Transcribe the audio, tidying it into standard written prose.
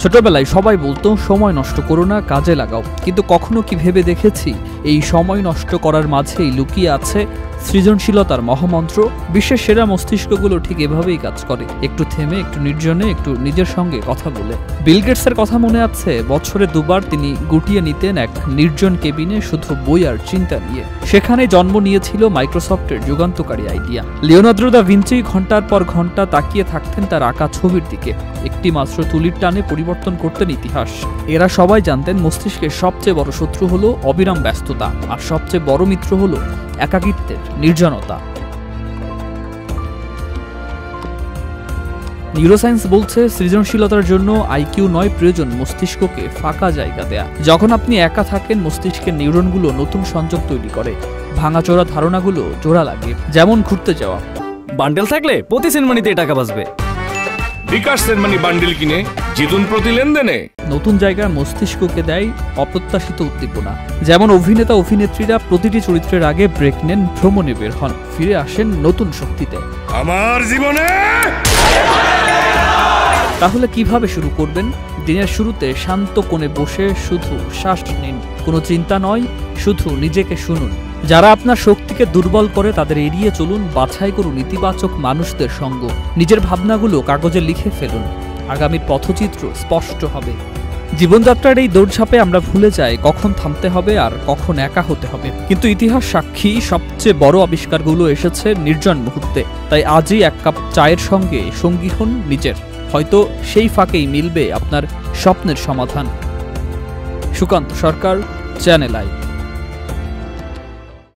ছোটবেলায় সবাই বলতো সময় নষ্ট করো না, কাজে লাগাও। কিন্তু কখনো কি ভেবে দেখেছি এই সময় নষ্ট করার মাঝেই লুকিয়ে আছে সৃজনশীলতার মহামন্ত্র? বিশ্বের সেরা মস্তিষ্কগুলো ঠিক এভাবেই কাজ করে, একটু থেমে, একটু নির্জনে, একটু নিজের সঙ্গে কথা বলে। বিল গেটসের কথা মনে আছে, বছরে দুবার তিনি গুটিয়ে নিতেন এক নির্জন কেবিনে শুধু বই আর চিন্তা নিয়ে। সেখানে জন্ম নিয়েছিল মাইক্রোসফটের যুগান্তকারী আইডিয়া। লিওনার্দো দা ভিঞ্চি ঘন্টার পর ঘন্টা তাকিয়ে থাকতেন তার আঁকা ছবির দিকে, একটি মাত্র তুলির টানে পরিবর্তন করতেন ইতিহাস। এরা সবাই জানতেন মস্তিষ্কের সবচেয়ে বড় শত্রু হলো অবিরাম ব্যস্ততা, আর সবচেয়ে বড় মিত্র হলো একাকিত্বের নির্জনতা। নিউরোসায়েন্স বলছে সৃজনশীলতার জন্য আইকিউ নয়, প্রয়োজন মস্তিষ্ককে ফাঁকা জায়গা দেয়া। যখন আপনি একা থাকেন, মস্তিষ্কের নিউরনগুলো নতুন সংযোগ তৈরি করে, ভাঙাচোরা ধারণাগুলো জোড়া লাগে। যেমন ঘুরতে যাওয়া, বান্ডেল থাকলে প্রতি সেনমানিতে টাকা বাঁচবে। বিকাশ সেনমানি বান্ডেল কিনে জিতুন প্রতি লেনদেনে। নতুন জায়গায় মস্তিষ্ককে দেয় অপ্রত্যাশিত উদ্দীপনা। যেমন অভিনেতা অভিনেত্রীরা প্রতিটি চরিত্রের আগে ব্রেক নেন, ভ্রমণে বের হন, ফিরে আসেন নতুন শক্তিতে। আমার জীবনে তাহলে কিভাবে শুরু করবেন? দিনের শুরুতে শান্ত কোণে বসে শুধু শ্বাস নিন, কোনো চিন্তা নয়, শুধু নিজেকে শুনুন। যারা আপনার শক্তিকে দুর্বল করে তাদের এড়িয়ে চলুন, বাছাই করুন ইতিবাচক মানুষদের সঙ্গ। নিজের ভাবনাগুলো কাগজে লিখে ফেলুন, আগামীর পথচিত্র স্পষ্ট হবে। জীবনযাত্রার এই দৌড়ঝাঁপে আমরা ভুলে যাই কখন থামতে হবে আর কখন একা হতে হবে। কিন্তু ইতিহাস সাক্ষী, সবচেয়ে বড় আবিষ্কারগুলো এসেছে নির্জন মুহূর্তে। তাই আজই এক কাপ চায়ের সঙ্গে সঙ্গী হন নিজের, হয়তো সেই ফাঁকেই মিলবে আপনার স্বপ্নের সমাধান। সুকান্ত সরকার, চ্যানেল আই।